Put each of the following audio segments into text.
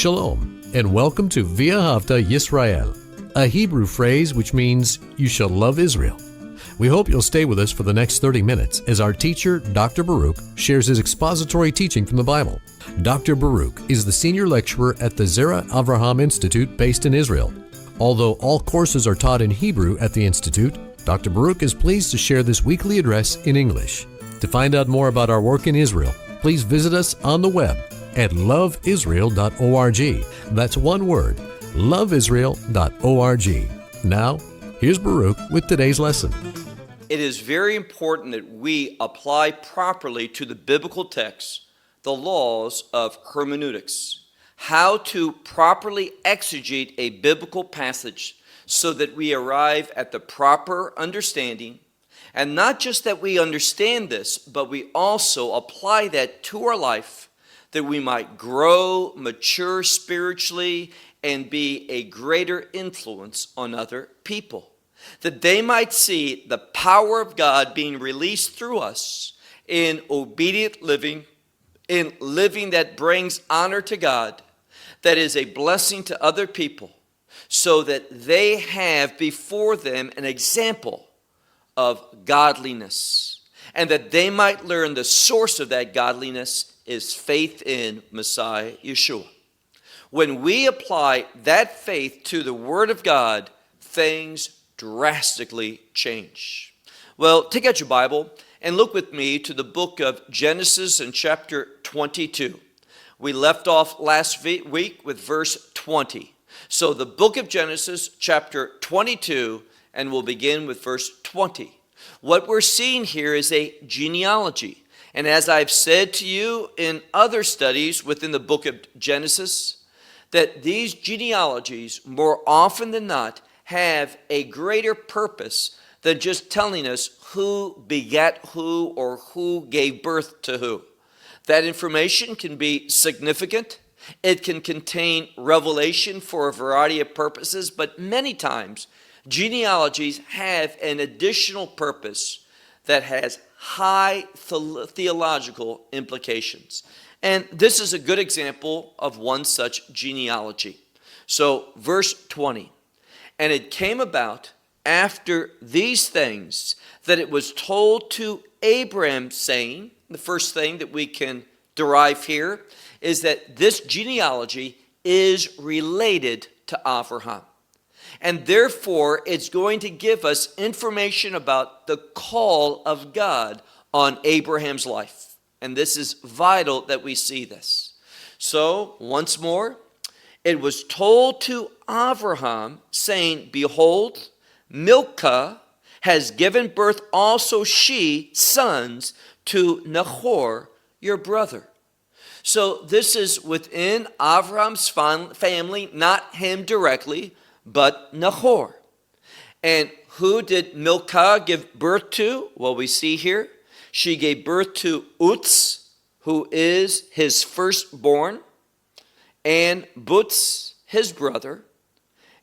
Shalom, and welcome to V'ahavta Yisrael, a Hebrew phrase which means, you shall love Israel. We hope you'll stay with us for the next 30 minutes as our teacher, Dr. Baruch, shares his expository teaching from the Bible. Dr. Baruch is the senior lecturer at the Zera Avraham Institute based in Israel. Although all courses are taught in Hebrew at the Institute, Dr. Baruch is pleased to share this weekly address in English. To find out more about our work in Israel, please visit us on the web at loveisrael.org. That's one word, loveisrael.org. Now, here's Baruch with today's lesson. It is very important that we apply properly to the biblical text the laws of hermeneutics, how to properly exegete a biblical passage so that we arrive at the proper understanding, and not just that we understand this, but we also apply that to our life, that we might grow, mature spiritually, and be a greater influence on other people. That they might see the power of God being released through us in obedient living, in living that brings honor to God, that is a blessing to other people, so that they have before them an example of godliness, and that they might learn the source of that godliness is faith in Messiah Yeshua. When we apply that faith to the Word of God, things drastically change. Well, take out your Bible and look with me to the book of Genesis in chapter 22. We left off last week with verse 20. So the book of Genesis, chapter 22, and we'll begin with verse 20. What we're seeing here is a genealogy. And as I've said to you in other studies within the book of Genesis, that these genealogies, more often than not, have a greater purpose than just telling us who begat who or who gave birth to who. That information can be significant. It can contain revelation for a variety of purposes, but many times genealogies have an additional purpose that has high theological implications. And this is a good example of one such genealogy. So, verse 20, and it came about after these things that it was told to Abraham, saying, the first thing that we can derive here is that this genealogy is related to Abraham. And therefore, it's going to give us information about the call of God on Abraham's life. And this is vital that we see this. So, once more, it was told to Abraham, saying, behold, Milcah has given birth also she sons to Nahor, your brother. So this is within Abraham's family, not him directly, but Nahor. And who did Milcah give birth to? Well, we see here, she gave birth to Uts, who is his firstborn, and Butz, his brother,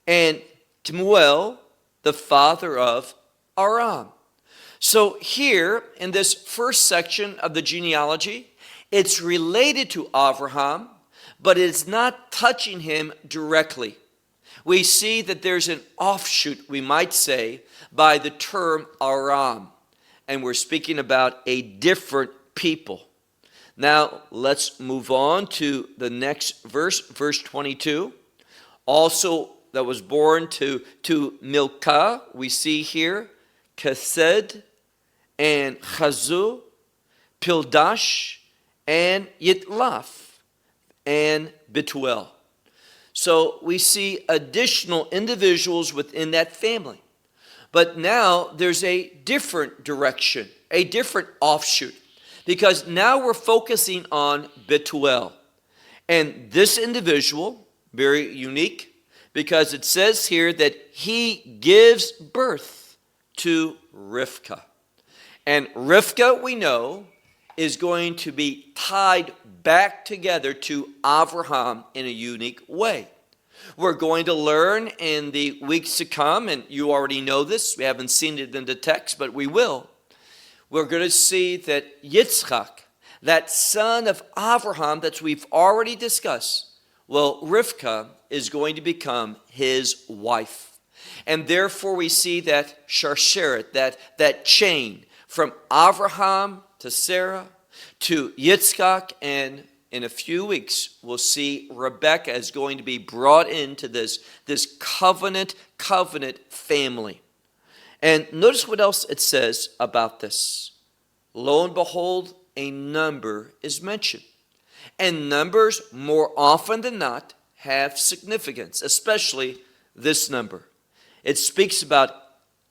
and Kemuel, the father of Aram. So here, in this first section of the genealogy, it's related to Abraham, but it's not touching him directly. We see that there's an offshoot, we might say, by the term Aram. And we're speaking about a different people. Now, let's move on to the next verse, verse 22. Also, that was born to Milcah, we see here, Kesed and Chazu, Pildash, and Yitlaf, and Betuel. So we see additional individuals within that family. But now there's a different direction, a different offshoot, because now we're focusing on Betuel. And this individual, very unique, because it says here that he gives birth to Rivkah. And Rivkah, we know, is going to be tied back together to Abraham in a unique way. We're going to learn in the weeks to come, and you already know this, we haven't seen it in the text, but we will. We're going to see that Yitzchak, that son of Abraham that we've already discussed, Well, Rivkah is going to become his wife. And therefore we see that sharsheret, that chain from Abraham to Sarah to Yitzchak, and in a few weeks we'll see Rebekah is going to be brought into this covenant family. And notice what else it says about this. Lo and behold, a number is mentioned. And numbers, more often than not, have significance, especially this number. It speaks about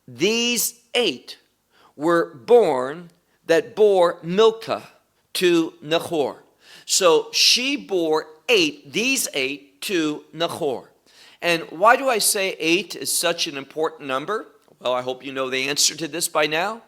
these 8 were born that bore Milcah to Nahor. So she bore 8, these 8 to Nahor. And why do I say 8 is such an important number? Well, I hope you know the answer to this by now.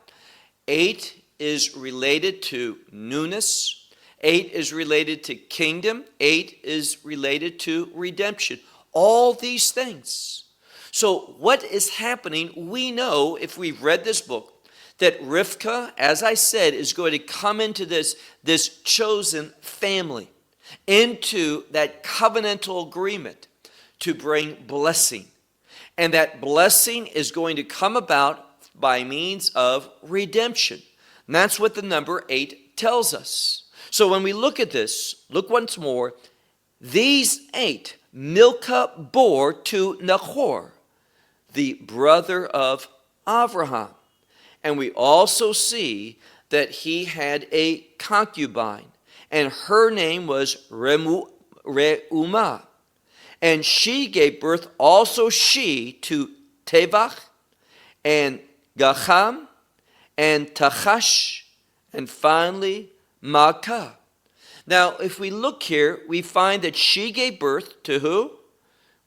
8 is related to newness. 8 is related to kingdom. 8 is related to redemption. All these things. So what is happening? We know, if we've read this book, that Rivkah, as I said, is going to come into this chosen family, into that covenantal agreement to bring blessing. And that blessing is going to come about by means of redemption. And that's what the number 8 tells us. So when we look at this, look once more. These 8 Milcah bore to Nahor, the brother of Abraham. And we also see that he had a concubine, and her name was Reumah. And she gave birth also she to Tevach and Gaham and Tachash, and finally Maacah. Now, if we look here, we find that she gave birth to who?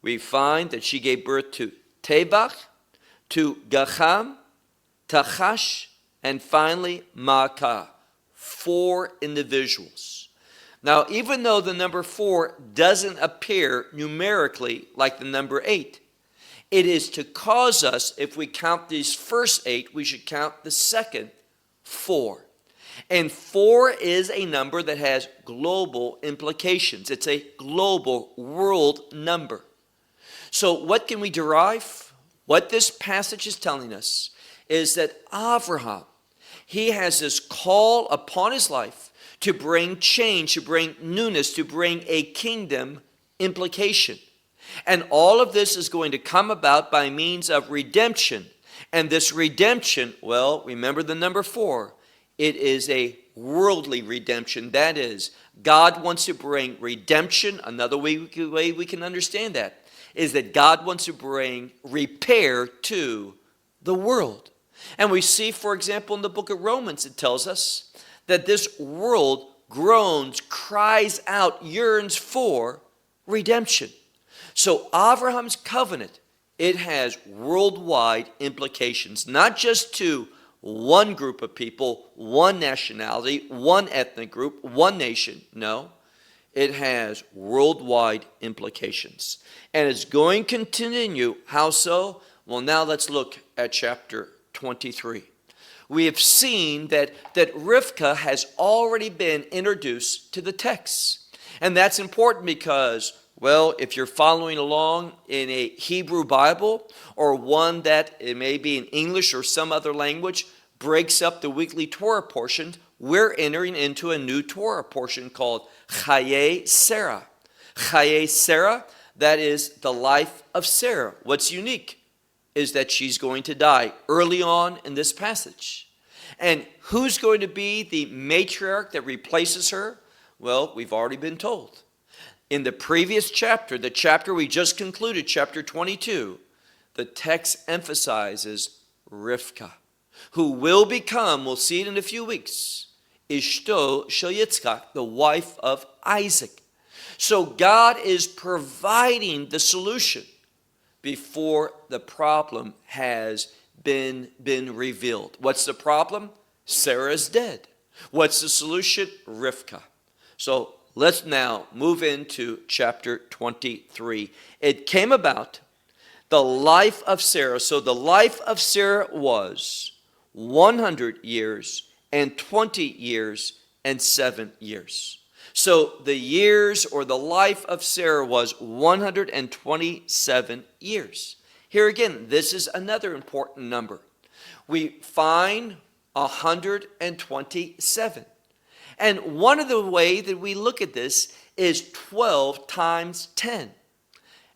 We find that she gave birth to Tevach, to Gaham, Tachash, and finally Maacah. 4 individuals. Now, even though the number 4 doesn't appear numerically like the number 8, it is to cause us, if we count these first 8, we should count the second 4. And 4 is a number that has global implications. It's a global world number. So what can we derive? What this passage is telling us is that Abraham, he has this call upon his life to bring change, to bring newness, to bring a kingdom implication. And all of this is going to come about by means of redemption. And this redemption, well, remember the number 4. It is a worldly redemption. That is, God wants to bring redemption. Another way we can understand that is that God wants to bring repair to the world. And we see, for example, in the book of Romans, it tells us that this world groans, cries out, yearns for redemption. So Abraham's covenant, it has worldwide implications, not just to one group of people, one nationality, one ethnic group, one nation. No, it has worldwide implications. And it's going to continue. How so? Well, now let's look at chapter 23. We have seen that Rivkah has already been introduced to the text. And that's important because, well, if you're following along in a Hebrew Bible or one that it may be in English or some other language breaks up the weekly Torah portion, we're entering into a new Torah portion called Chaye Sarah. Chaye Sarah, that is the life of Sarah. What's unique is that she's going to die early on in this passage. And who's going to be the matriarch that replaces her? Well, we've already been told. In the previous chapter, the chapter we just concluded, chapter 22, the text emphasizes Rivkah, who will become, we'll see it in a few weeks, Ishto Shel Yitzchak, the wife of Isaac. So God is providing the solution before the problem has been revealed. What's the problem? Sarah is dead. What's the solution? Rivkah. So let's now move into chapter 23. It came about the life of Sarah. So the life of Sarah was 100 years and 20 years and 7 years. So the years or the life of Sarah was 127 years. Here again, this is another important number. We find 127. And one of the way that we look at this is 12 times 10.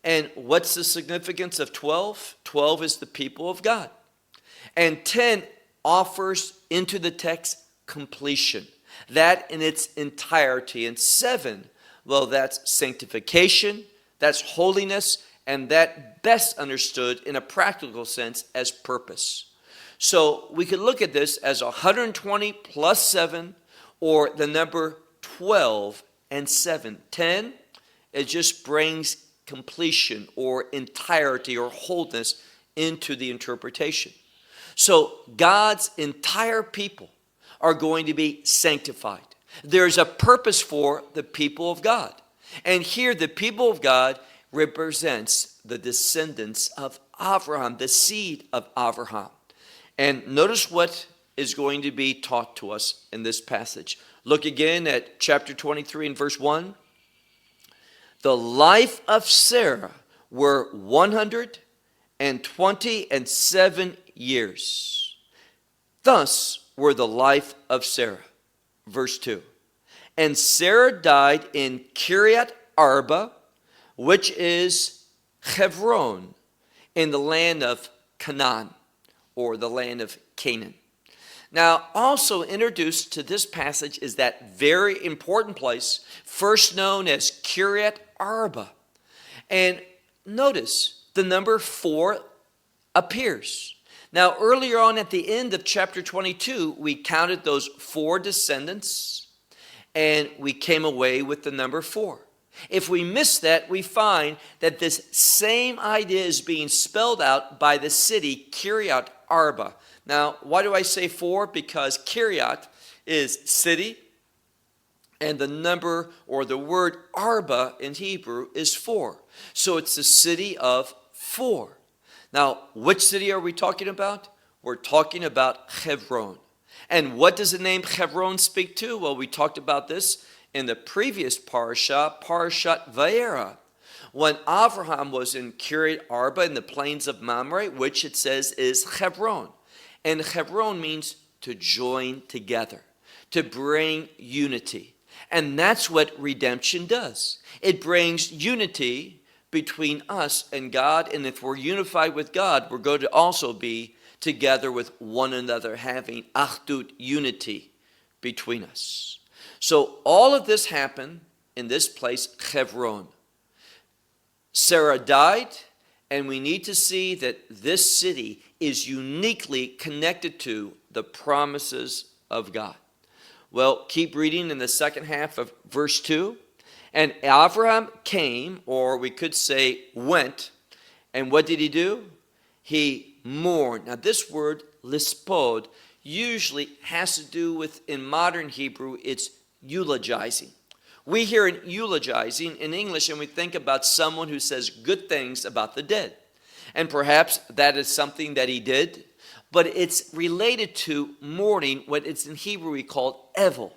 And what's the significance of 12? 12 is the people of God. And 10 offers into the text completion. That in its entirety. And 7, well, that's sanctification, that's holiness, and that best understood in a practical sense as purpose. So we could look at this as 120 plus 7, or the number 12 and 7. 10, it just brings completion or entirety or wholeness into the interpretation. So God's entire people are going to be sanctified. There's a purpose for the people of God. And here the people of God represents the descendants of Abraham, the seed of Abraham. And notice what is going to be taught to us in this passage. Look again at chapter 23 and verse 1. The life of Sarah were 127 years. Thus were the life of Sarah. Verse 2. And Sarah died in Kirjath-Arba, which is Hébron, in the land of Canaan, or the land of Canaan. Now, also introduced to this passage is that very important place, first known as Kirjath-Arba. And notice the number 4 appears. Now, earlier on at the end of chapter 22, we counted those 4 descendants, and we came away with the number 4. If we miss that, we find that this same idea is being spelled out by the city Kirjath-Arba. Now, why do I say 4? Because Kirjath is city, and the number or the word Arba in Hebrew is 4. So it's the city of 4. Now, which city are we talking about? We're talking about Hébron. And what does the name Hébron speak to? Well, we talked about this in the previous parasha, Parashat Vayera, when Abraham was in Kirjath-Arba in the plains of Mamre, which it says is Hébron. And Hébron means to join together, to bring unity. And that's what redemption does. It brings unity between us and God, and if we're unified with God, we're going to also be together with one another, having doute, unity between us. So all of this happened in this place, Hébron. Sarah died, and we need to see that this city is uniquely connected to the promises of God. Well, keep reading in the second half of verse 2. And Abraham came, or we could say went, and what did he do? He mourned. Now this word, lispod, usually has to do with, in modern Hebrew, it's eulogizing. We hear in eulogizing in English, and we think about someone who says good things about the dead. And perhaps that is something that he did, but it's related to mourning, what it's in Hebrew we call evel.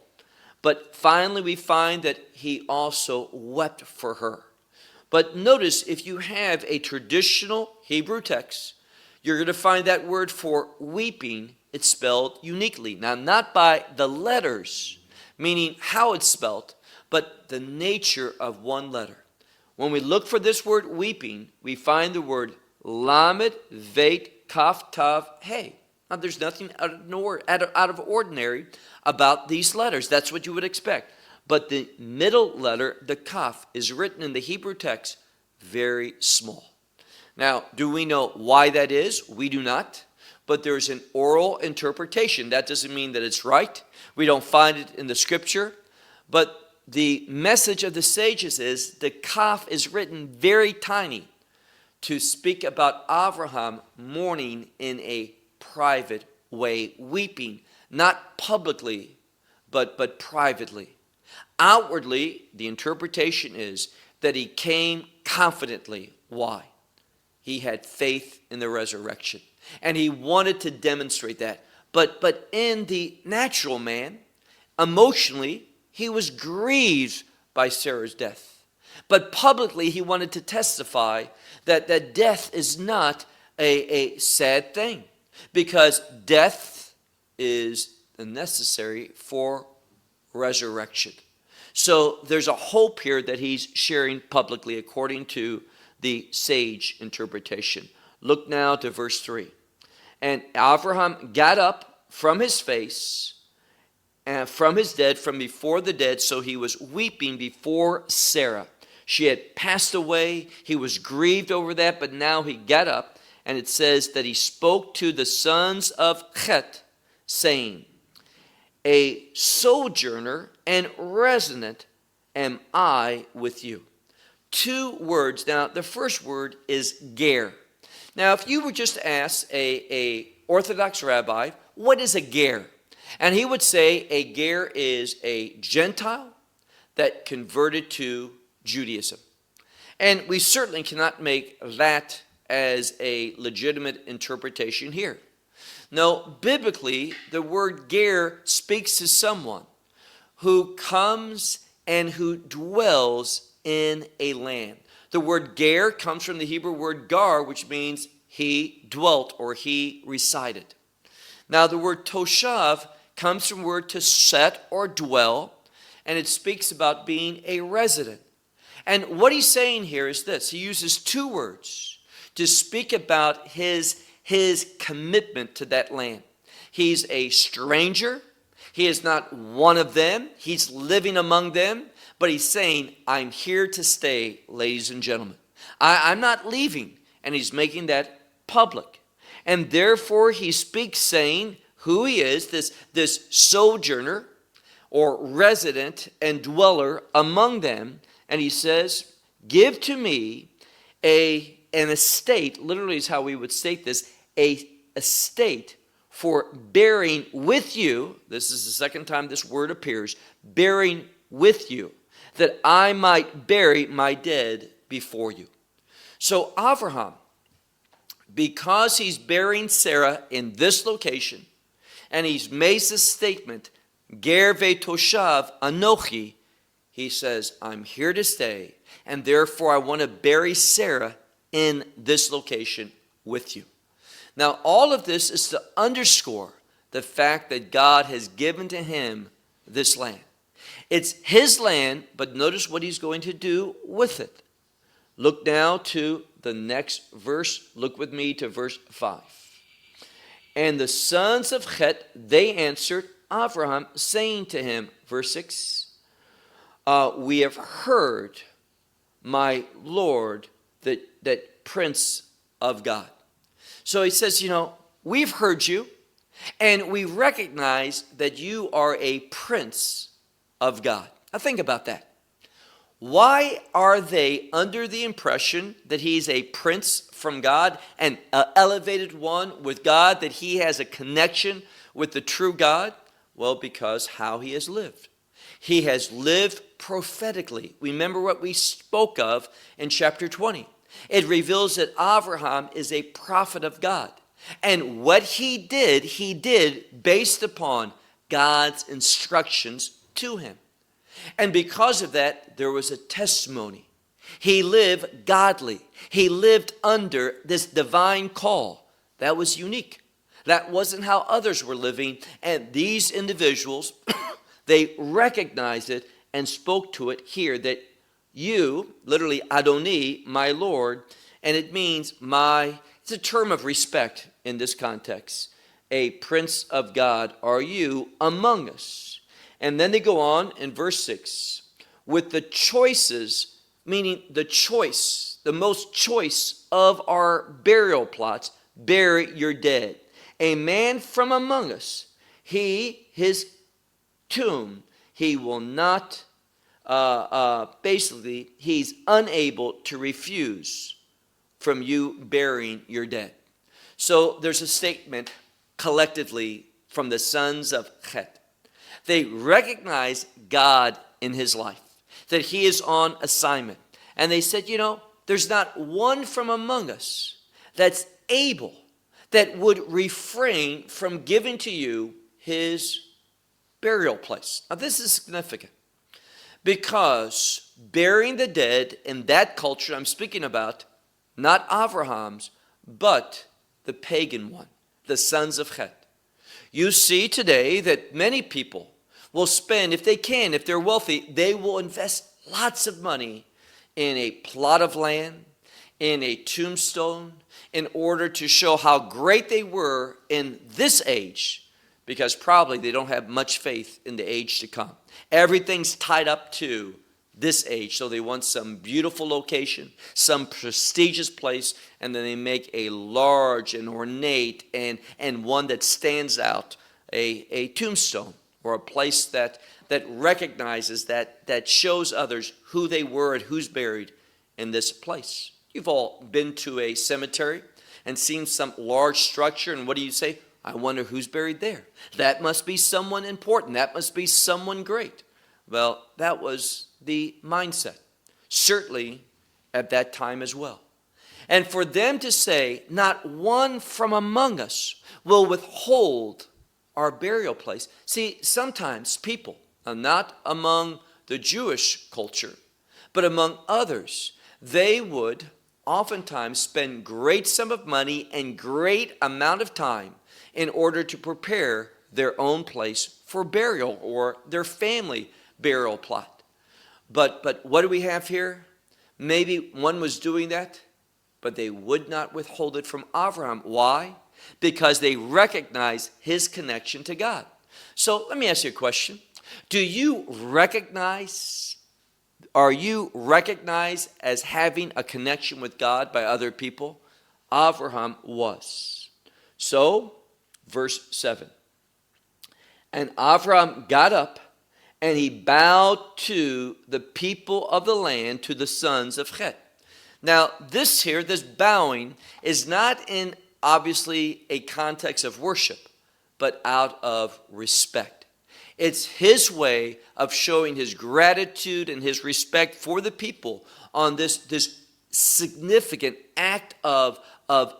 But finally we find that he also wept for her. But notice, if you have a traditional Hebrew text, you're going to find that word for weeping, it's spelled uniquely. Now, not by the letters, meaning how it's spelled, but the nature of one letter. When we look for this word weeping, we find the word lamed, veit, kaf, tav, hey. Now, there's nothing out of ordinary about these letters. That's what you would expect. But the middle letter, the kaf, is written in the Hebrew text very small. Now, do we know why that is? We do not. But there's an oral interpretation. That doesn't mean that it's right. We don't find it in the scripture. But the message of the sages is the kaf is written very tiny to speak about Abraham mourning in a private way, weeping, not publicly, but privately. Outwardly, the interpretation is that he came confidently. Why? He had faith in the resurrection, and he wanted to demonstrate that. But in the natural man, emotionally, he was grieved by Sarah's death. But publicly, he wanted to testify that death is not a sad thing, because death is necessary for resurrection. So there's a hope here that he's sharing publicly according to the sage interpretation. Look now to verse 3. And Abraham got up from his face and from his dead, from before the dead, so he was weeping before Sarah. She had passed away. He was grieved over that, but now he got up, and it says that he spoke to the sons of Het, saying, a sojourner and resident am I with you. Two words. Now, the first word is ger. Now, if you were just to ask a Orthodox rabbi, what is a ger? And he would say a ger is a Gentile that converted to Judaism. And we certainly cannot make that as a legitimate interpretation here. No, biblically, the word ger speaks to someone who comes and who dwells in a land. The word ger comes from the Hebrew word gar, which means he dwelt or he resided. Now, the word toshav comes from the word to set or dwell, and it speaks about being a resident. And what he's saying here is this. He uses two words to speak about his commitment to that land. He's a stranger. He is not one of them. He's living among them. But he's saying, I'm here to stay, ladies and gentlemen. I'm not leaving. And he's making that public. And therefore he speaks saying who he is, this sojourner or resident and dweller among them. And he says, give to me an estate, literally is how we would state this, a estate for bearing with you, this is the second time this word appears, bearing with you, that I might bury my dead before you. So Abraham, because he's burying Sarah in this location, and he's made this statement, Ger ve'toshav anochi, he says, I'm here to stay, and therefore I want to bury Sarah in this location with you. Now, all of this is to underscore the fact that God has given to him this land. It's his land, but notice what he's going to do with it. Look now to the next verse. Look with me to verse 5. And the sons of Het, they answered Abraham, saying to him, verse 6, we have heard, my Lord, that Prince of God. So he says, we've heard you, and we recognize that you are a prince of God. Now think about that. Why are they under the impression that he's a prince from God, an elevated one with God, that he has a connection with the true God? Well, because how he has lived. He has lived prophetically. Remember what we spoke of in chapter 20. It reveals that Abraham is a prophet of God. And what he did based upon God's instructions to him. And because of that, there was a testimony. He lived godly. He lived under this divine call. That was unique. That wasn't how others were living. And these individuals, they recognized it and spoke to it here, that you, literally Adoni, my Lord, and it means it's a term of respect in this context. A prince of God are you among us. And then they go on in verse 6, with the choices, meaning the choice, the most choice of our burial plots, bury your dead. A man from among us, his tomb, he will not, basically, he's unable to refuse from you burying your dead. So there's a statement collectively from the sons of Het. They recognize God in his life, that he is on assignment. And they said, there's not one from among us that's able, that would refrain from giving to you his burial place. Now, this is significant. Because burying the dead in that culture I'm speaking about, not Abraham's, but the pagan one, the sons of Het. You see today that many people will spend, if they can, if they're wealthy, they will invest lots of money in a plot of land, in a tombstone, in order to show how great they were in this age, because probably they don't have much faith in the age to come. Everything's tied up to this age, so they want some beautiful location, some prestigious place, and then they make a large and ornate and one that stands out, a tombstone, or a place that recognizes, that shows others who they were and who's buried in this place. You've all been to a cemetery and seen some large structure, and what do you say? I wonder who's buried there. That must be someone important. That must be someone great. Well, that was the mindset, certainly at that time as well. And for them to say, not one from among us will withhold our burial place. See, sometimes people, not among the Jewish culture, but among others, they would oftentimes spend great sum of money and great amount of time in order to prepare their own place for burial or their family burial plot. But what do we have here? Maybe one was doing that, but they would not withhold it from Abraham. Why? Because they recognize his connection to God. So let me ask you a question. Are you recognized as having a connection with God by other people? Abraham was. So, verse 7. And Abraham got up, and he bowed to the people of the land, to the sons of Het. Now, this bowing is not in obviously a context of worship, but out of respect. It's his way of showing his gratitude and his respect for the people on this significant act of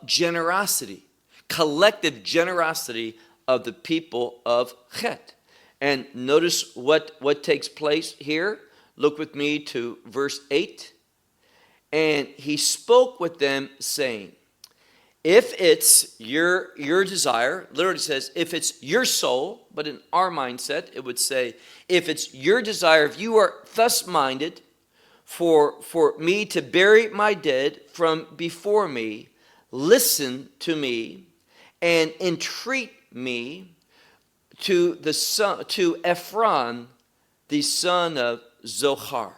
generosity, collective generosity of the people of Het. And notice what takes place here. Look with me to verse 8. And he spoke with them, saying, if it's your desire, literally says, if it's your soul, but in our mindset, it would say, if it's your desire, if you are thus minded for me to bury my dead from before me, listen to me and entreat me to Ephron, the son of Zohar.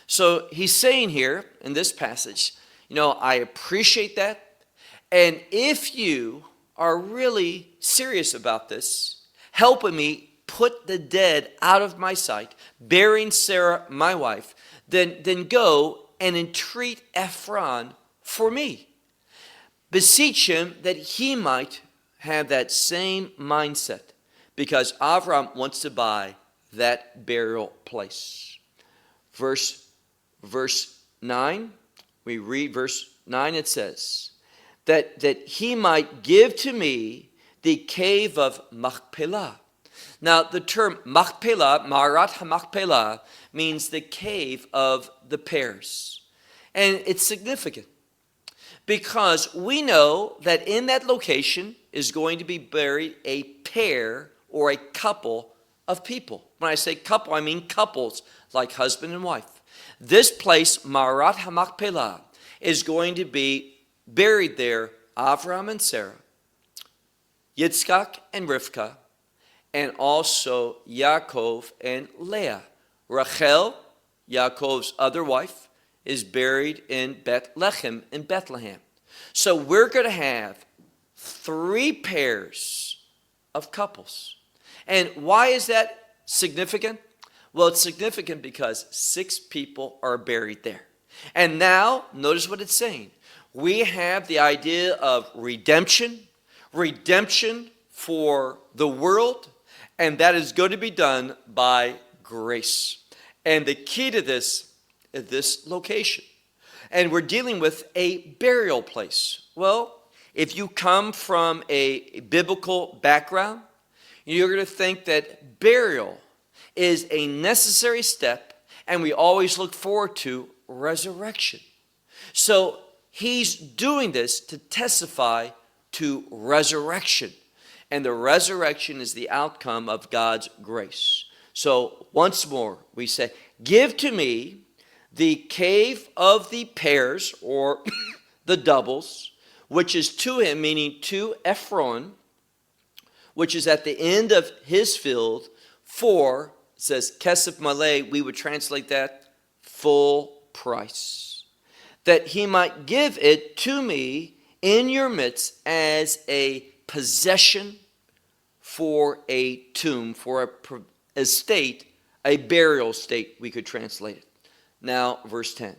So he's saying here in this passage, I appreciate that. And if you are really serious about this, helping me put the dead out of my sight, burying Sarah, my wife, then go and entreat Ephron for me. Beseech him that he might have that same mindset, because Avram wants to buy that burial place. Verse 9, we read verse 9, it says, that he might give to me the cave of Machpelah. Now, the term Machpelah, Marat HaMachpelah, means the cave of the pears. And it's significant because we know that in that location is going to be buried a pair or a couple of people. When I say couple, I mean couples like husband and wife. This place, Marat HaMachpelah, is going to be buried there, Avram and Sarah, Yitzchak and Rivka, and also Yaakov and Leah. Rachel, Yaakov's other wife, is buried in Bethlehem. So we're going to have 3 pairs of couples. And why is that significant? Well, it's significant because 6 people are buried there. And now, notice what it's saying. We have the idea of redemption for the world, and that is going to be done by grace. And the key to this is this location. And we're dealing with a burial place. Well, if you come from a biblical background, you're going to think that burial is a necessary step And we always look forward to resurrection. So he's doing this to testify to resurrection. And the resurrection is the outcome of God's grace. So once more, we say, give to me the cave of the pairs, or the doubles, which is to him, meaning to Ephron, which is at the end of his field, for, it says, kesef maleh, we would translate that, full price, that he might give it to me in your midst as a possession for a tomb, for a estate, a burial state, we could translate it. Now, verse 10.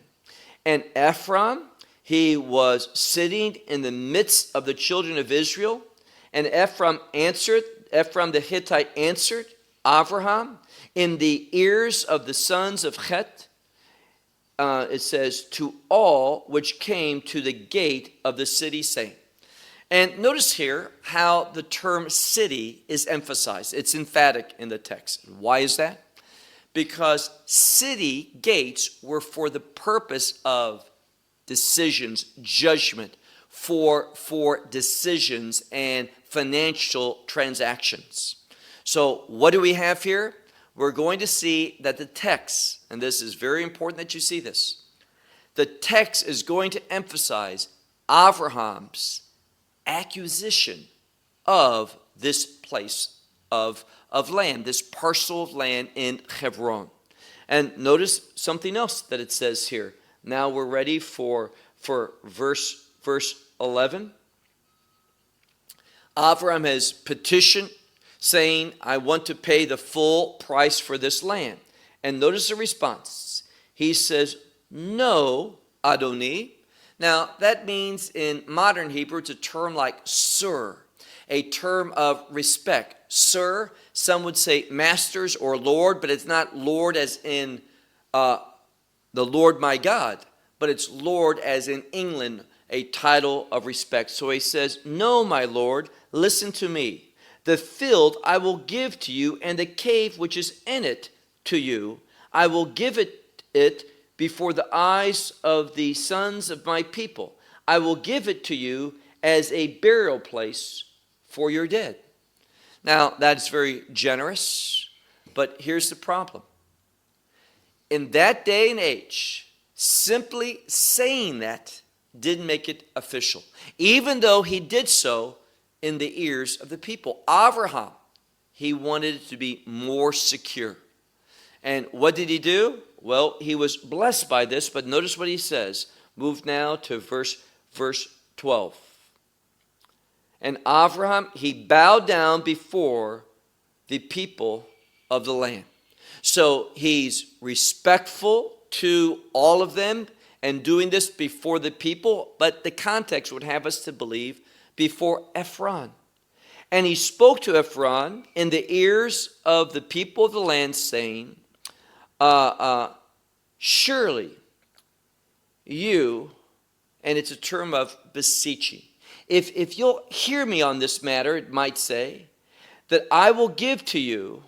And Ephron, he was sitting in the midst of the children of Israel, and Ephron the Hittite answered Abraham in the ears of the sons of Het, it says, to all which came to the gate of the city, saying. And notice here how the term city is emphasized. It's emphatic in the text. Why is that? Because city gates were for the purpose of decisions, judgment, for decisions and financial transactions. So what do we have here? We're going to see that the text, and this is very important that you see this, the text is going to emphasize Abraham's acquisition of this place of land, this parcel of land in Hébron. And notice something else that it says here. Now we're ready for verse 11. Abraham has petitioned, saying, I want to pay the full price for this land. And notice the response. He says, no, Adoni. Now, that means in modern Hebrew, it's a term like sir, a term of respect. Sir, some would say masters or Lord, but it's not Lord as in the Lord my God, but it's Lord as in England, a title of respect. So he says, no, my Lord, listen to me. The field I will give to you, and the cave which is in it to you. I will give it before the eyes of the sons of my people. I will give it to you as a burial place for your dead. Now, that's very generous, but here's the problem. In that day and age, simply saying that didn't make it official, even though he did so in the ears of the people. Abraham, he wanted it to be more secure. And what did he do? Well, he was blessed by this, but notice what he says. Move now to verse 12. And Abraham, he bowed down before the people of the land. So he's respectful to all of them and doing this before the people, but the context would have us to believe before Ephron. And he spoke to Ephron in the ears of the people of the land, saying, surely you, and it's a term of beseeching. If you'll hear me on this matter, it might say, that I will give to you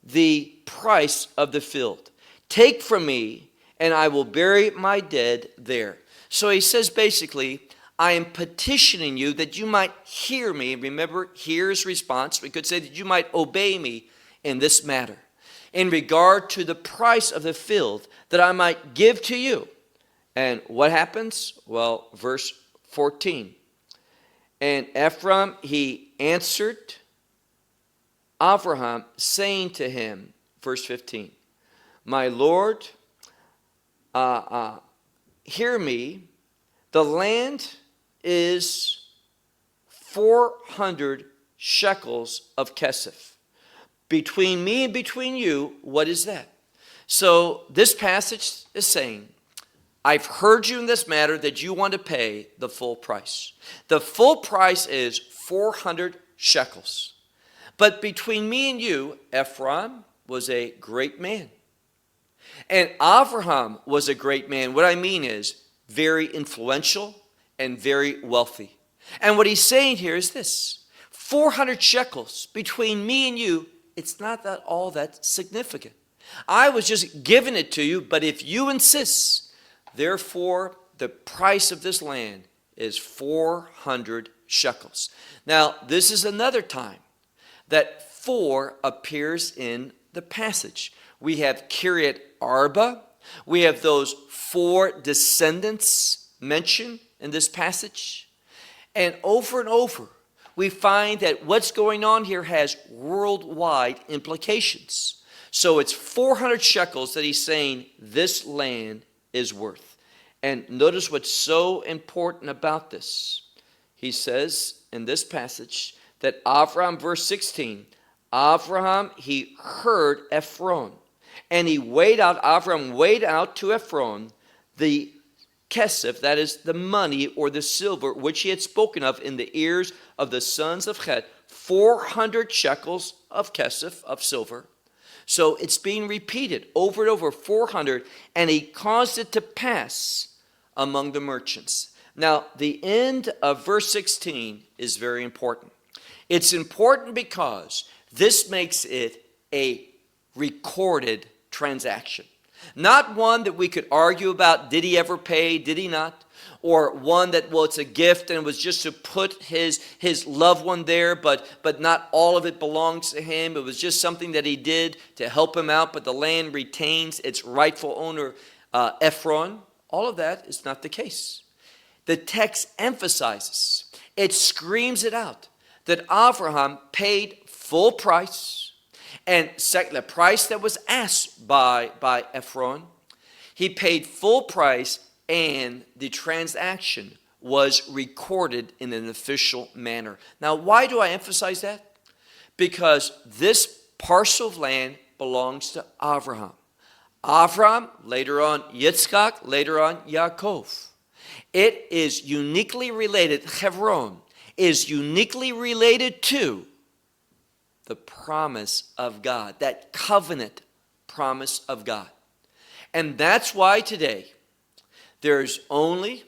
the price of the field. Take from me, and I will bury my dead there. So he says basically, I am petitioning you that you might hear me. Remember, here's response. We could say that you might obey me in this matter. In regard to the price of the field that I might give to you. And what happens? Well, verse 14. And Ephron, he answered Abraham, saying to him, verse 15, my Lord, hear me, the land is 400 shekels of kesef. Between me and between you, what is that? So this passage is saying, I've heard you in this matter that you want to pay the full price. The full price is 400 shekels. But between me and you, Ephron was a great man. And Abraham was a great man. What I mean is very influential and very wealthy. And what he's saying here is this: 400 shekels between me and you, it's not all that significant. I was just giving it to you, but if you insist, therefore the price of this land is 400 shekels. Now, this is another time that 4 appears in the passage. We have Kirjath-Arba. We have those 4 descendants mentioned in this passage. And over, we find that what's going on here has worldwide implications. So it's 400 shekels that he's saying this land is worth. And notice what's so important about this. He says in this passage that Avram, verse 16, Abraham, he heard Ephron, and Avram weighed out to Ephron the kesef, that is the money or the silver, which he had spoken of in the ears of the sons of Het, 400 shekels of kesef, of silver. So it's being repeated over and over, 400, and he caused it to pass among the merchants. Now, the end of verse 16 is very important. It's important because this makes it a recorded transaction. Not one that we could argue about, did he ever pay, did he not? Or one that, well, it's a gift and it was just to put his loved one there, but not all of it belongs to him. It was just something that he did to help him out, but the land retains its rightful owner, Ephron. All of that is not the case. The text emphasizes, it screams it out, that Abraham paid full price, and the price that was asked by Ephron, he paid full price, and the transaction was recorded in an official manner. Now, why do I emphasize that? Because this parcel of land belongs to Abraham. Avram, later on Yitzchak, later on Yaakov. It is uniquely related, Hébron is uniquely related to the promise of God, that covenant promise of God. And that's why today there's only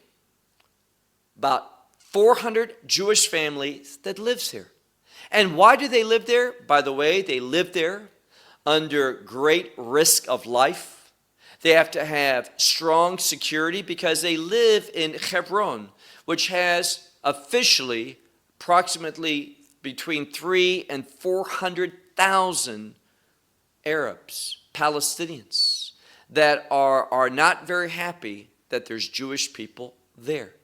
about 400 Jewish families that lives here. And why do they live there? By the way, they live there under great risk of life. They have to have strong security because they live in Hébron, which has officially approximately between 300,000 and 400,000 Arabs, Palestinians, that are not very happy that there's Jewish people there.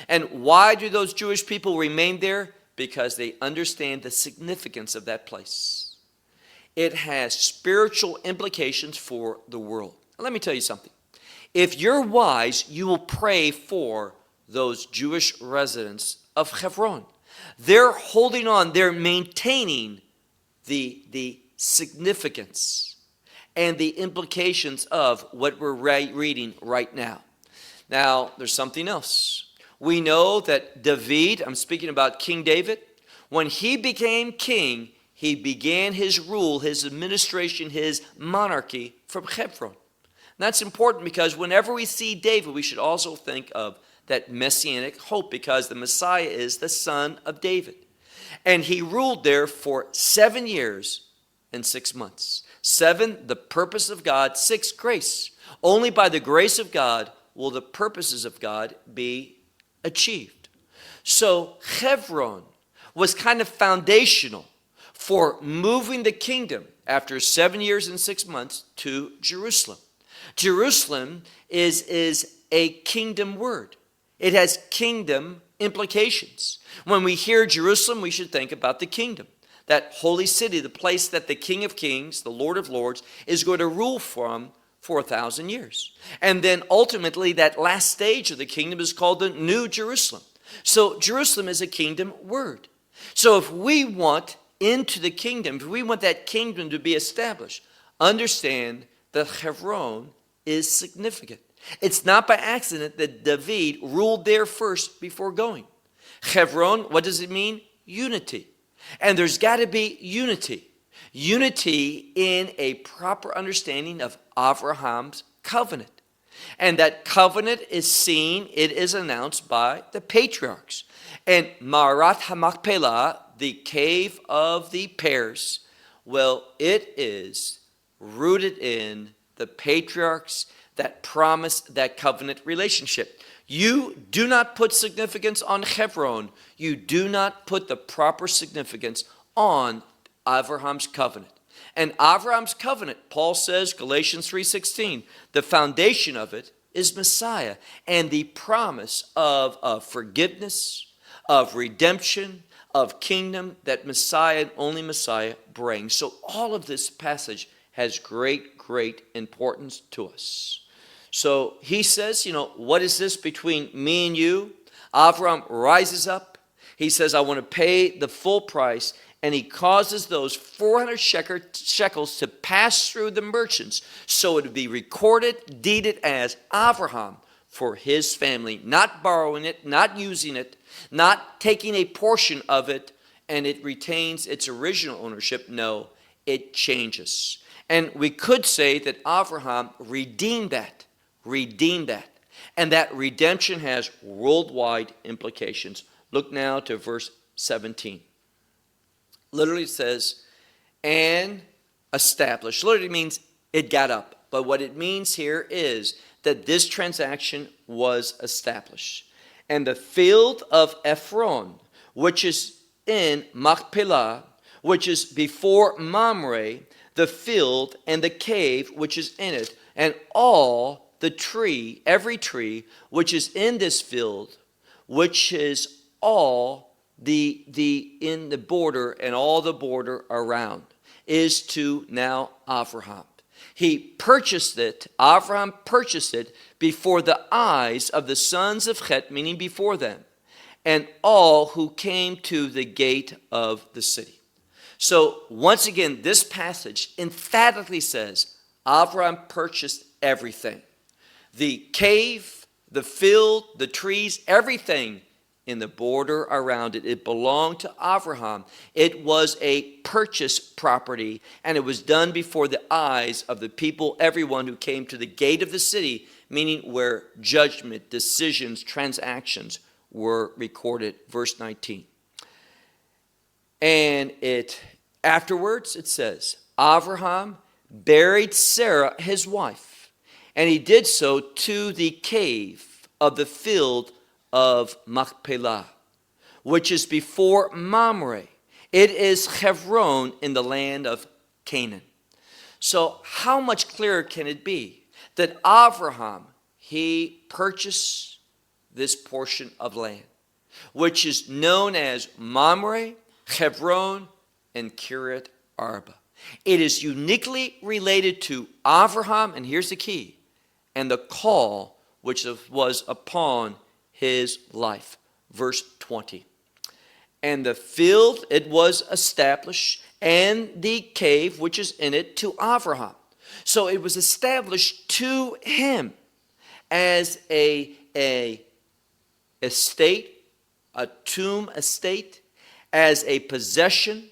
And why do those Jewish people remain there? Because they understand the significance of that place. It has spiritual implications for the world. Now, let me tell you something. If you're wise, you will pray for those Jewish residents of Hébron. They're holding on, they're maintaining the significance and the implications of what we're reading right now. Now, there's something else. We know that David, I'm speaking about King David, when he became king, he began his rule, his administration, his monarchy from Hébron. That's important because whenever we see David, we should also think of that messianic hope, because the Messiah is the son of David. And he ruled there for 7 years and 6 months. 7, the purpose of God. 6, grace. Only by the grace of God will the purposes of God be achieved. So Hébron was kind of foundational for moving the kingdom after 7 years and 6 months to Jerusalem. Jerusalem is a kingdom word. It has kingdom implications. When we hear Jerusalem, we should think about the kingdom. That holy city, the place that the King of Kings, the Lord of Lords, is going to rule from for 1,000 years. And then ultimately that last stage of the kingdom is called the New Jerusalem. So Jerusalem is a kingdom word. So if we want into the kingdom, if we want that kingdom to be established, understand that Hébron is significant. It's not by accident that David ruled there first before going. Hébron, what does it mean? Unity. And there's got to be unity. Unity in a proper understanding of Abraham's covenant. And that covenant is seen, it is announced by the patriarchs. And Ma'arat HaMachpelah, the cave of the pears, well, it is rooted in the patriarchs that promised that covenant relationship. You do not put significance on Hébron. You do not put the proper significance on Abraham's covenant. And Abraham's covenant, Paul says, Galatians 3:16, the foundation of it is Messiah and the promise of forgiveness, of redemption, of kingdom that Messiah and only Messiah brings. So all of this passage has great, great importance to us. So he says, what is this between me and you? Avram rises up. He says, I want to pay the full price. And he causes those 400 shekels to pass through the merchants. So it would be recorded, deeded as Abraham for his family. Not borrowing it, not using it, not taking a portion of it, and it retains its original ownership. No, it changes. And we could say that Abraham redeemed that. And that redemption has worldwide implications. Look now to verse 17. Literally it says, and established. Literally means it got up. But what it means here is that this transaction was established. And the field of Ephron, which is in Machpelah, which is before Mamre, the field and the cave which is in it, and all the tree, every tree which is in this field, which is all in the border and all the border around, is to now Abraham. He purchased it, Abraham purchased it before the eyes of the sons of Het, meaning before them, and all who came to the gate of the city. So once again, this passage emphatically says Abraham purchased everything. The cave, the field, the trees, everything in the border around it. It belonged to Abraham. It was a purchased property, and it was done before the eyes of the people, everyone who came to the gate of the city, meaning where judgment, decisions, transactions were recorded. Verse 19. And afterwards it says, Abraham buried Sarah, his wife, and he did so to the cave of the field of Machpelah, which is before Mamre. It is Hébron in the land of Canaan. So how much clearer can it be that Abraham, he purchased this portion of land, which is known as Mamre, Hébron, and Kirjath-Arba. It is uniquely related to Abraham, and here's the key, and the call which was upon his life. Verse 20. And the field, it was established, and the cave which is in it to Abraham. So it was established to him as a estate, a tomb estate, as a possession,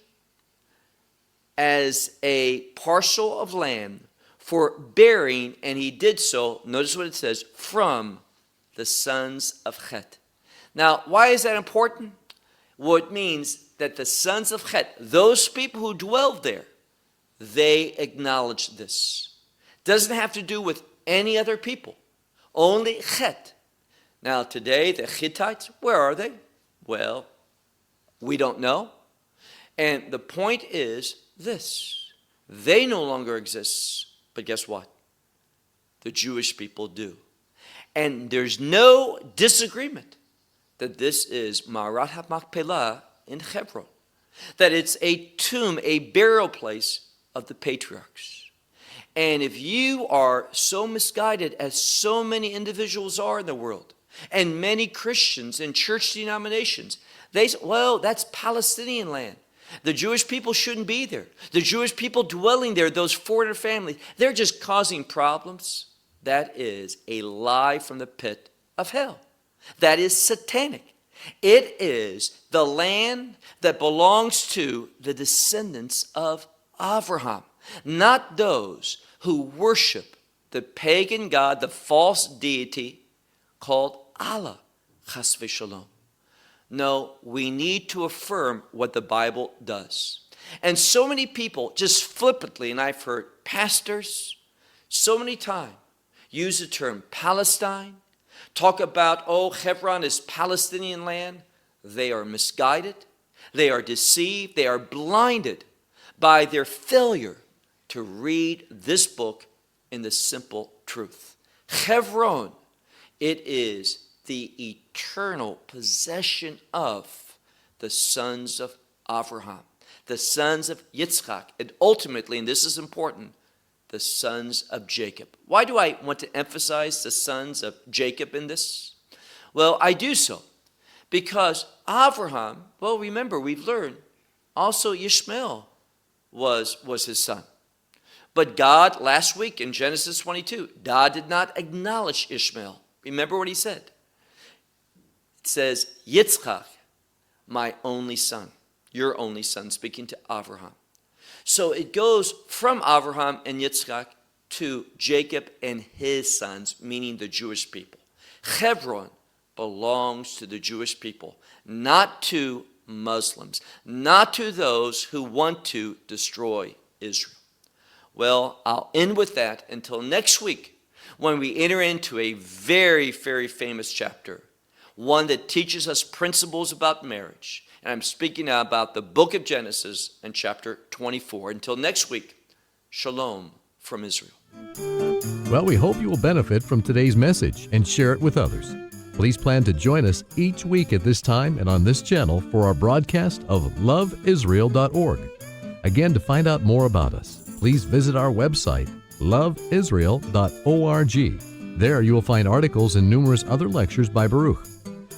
as a parcel of land for burying, and he did so, notice what it says, from the sons of Het. Now, why is that important? Well, it means that the sons of Het, those people who dwelled there, they acknowledged this. Doesn't have to do with any other people, only Het. Now, today, the Hittites, where are they? Well, we don't know. And the point is this: they no longer exist, but guess what? The Jewish people do. And there's no disagreement that this is Marat HaMachpelah in Hebron, that it's a tomb, a burial place of the patriarchs. And if you are so misguided as so many individuals are in the world, and many Christians in church denominations, they say, well, that's Palestinian land. The Jewish people shouldn't be there. The Jewish people dwelling there, those 400 families, they're just causing problems. That is a lie from the pit of hell. That is satanic. It is the land that belongs to the descendants of Abraham, not those who worship the pagan god, the false deity called Allah, chas v'shalom. No, we need to affirm what the Bible does. And so many people just flippantly, and I've heard pastors so many times use the term Palestine, talk about, Hebron is Palestinian land. They are misguided. They are deceived. They are blinded by their failure to read this book in the simple truth. Hebron, it is the eternal possession of the sons of Abraham, the sons of Yitzchak, and ultimately, and this is important, the sons of Jacob. Why do I want to emphasize the sons of Jacob in this? Well, I do so because Abraham, well, remember, we've learned also Ishmael was his son. But God, last week in Genesis 22, God did not acknowledge Ishmael. Remember what he said? It says, Yitzchak, my only son, your only son, speaking to Abraham. So it goes from Abraham and Yitzchak to Jacob and his sons, meaning the Jewish people. Hebron belongs to the Jewish people, not to Muslims, not to those who want to destroy Israel. Well, I'll end with that until next week when we enter into a very, very famous chapter, one that teaches us principles about marriage. And I'm speaking now about the book of Genesis and chapter 24. Until next week, shalom from Israel. Well, we hope you will benefit from today's message and share it with others. Please plan to join us each week at this time and on this channel for our broadcast of loveisrael.org. Again, to find out more about us, please visit our website, loveisrael.org. There you will find articles and numerous other lectures by Baruch.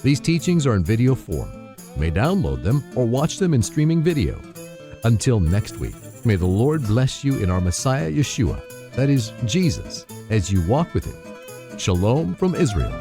These teachings are in video form. You may download them or watch them in streaming video. Until next week, may the Lord bless you in our Messiah Yeshua, that is Jesus, as you walk with Him. Shalom from Israel.